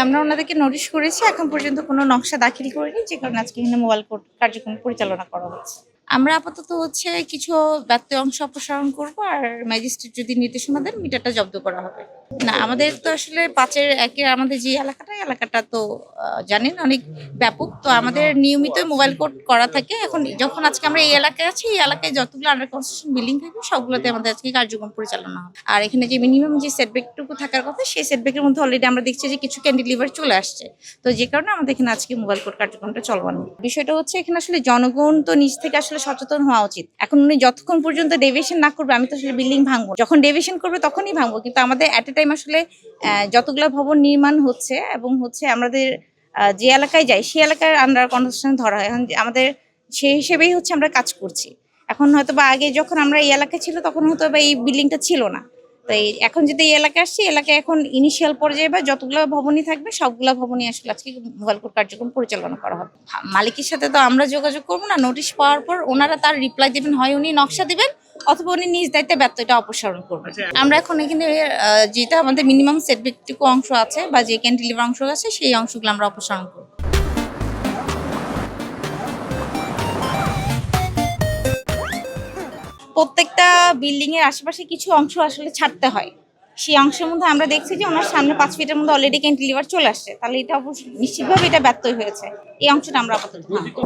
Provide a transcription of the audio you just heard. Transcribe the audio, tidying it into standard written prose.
আমরা ওনাদেরকে নোটিশ করেছি, এখন পর্যন্ত কোনো নকশা দাখিল করিনি, যে কারণে আজকে এখানে মোবাইল কোর্ট কার্যক্রম পরিচালনা করা হচ্ছে। আমরা আপাতত কিছু ব্যত্যয় অংশ অপসারণ করব, আর ম্যাজিস্ট্রেট যদি নির্দেশনা দেন মিটারটা জব্দ করা হবে। না, আমাদের তো আসলে ৫-১ আমাদের যে এলাকাটা তো জানেন অনেক ব্যাপক। তো আমাদের নিয়মিত মোবাইল কোর্ট করা থাকে। এখন যখন আজকে আমরা এই এলাকায় আছি, এই এলাকায় যতগুলো আন্ডার কনস্ট্রাকশন বিল্ডিং থাকবে সবগুলোতে আমাদের আজকে কার্যক্রম পরিচালনা হবে। আর এখানে যে মিনিমাম যে সেটব্যাকটুকু থাকার কথা, সেই সেটব্যাকের মধ্যে অলরেডি আমরা দেখছি যে কিছু ক্যান্টিলিভার চলে আসছে। তো যে কারণে আমাদের এখানে আজকে মোবাইল কোর্ট কার্যক্রমটা চলমান। বিষয়টা এখানে আসলে জনগণ তো নিজ থেকে আসলে সচেতন হওয়া উচিত। এখন উনি যতক্ষণ পর্যন্ত ডেভিয়েশন না করবে, আমি তো আসলে বিল্ডিং ভাঙবো, যখন ডেভিয়েশন করবে তখনই ভাঙবো। কিন্তু আমাদের এট এ টাইম আসলে যতগুলো ভবন নির্মাণ হচ্ছে এবং আমাদের যে এলাকায় যাই সেই এলাকার আন্ডার কনস্ট্রাকশন ধরা হয়। এখন আমাদের সেই হিসেবেই আমরা কাজ করছি। এখন হয়তো বা আগে যখন আমরা এই এলাকায় ছিল তখন হয়তো বা এই বিল্ডিংটা ছিল না। তো এখন যদি এই এলাকায় আসছি, এলাকায় এখন ইনিশিয়াল পর্যায়ে বা যতগুলো ভবনই থাকবে সবগুলো ভবনই আসলে আজকে মোবাইল কোর্ট কার্যক্রম পরিচালনা করা হবে। মালিকের সাথে তো আমরা যোগাযোগ করবো না, নোটিশ পাওয়ার পর ওনারা তার রিপ্লাই দেবেন, হয় উনি নকশা দিবেন অথবা উনি নিজ দায়িত্বে ব্যত্যয়টা অপসারণ করবেন। আমরা এখন এখানে যেটা আমাদের মিনিমাম সেটব্যাকটুকু অংশ আছে বা যে ক্যান্টিলিভার অংশ আছে সেই অংশগুলো আমরা অপসারণ করব। প্রত্যেকটা বিল্ডিং এর আশেপাশে কিছু অংশ আসলে ছাড়তে হয়। সেই অংশের মধ্যে আমরা দেখছি যে ওনার সামনে ৫ ফিটের মধ্যে অলরেডি ক্যান্টিলিভার চলে আসছে, তাহলে এটা অবশ্যই নিশ্চিতভাবে এটা ব্যত্যয় হয়েছে। এই অংশটা আমরা আপাতত ভাঙবো।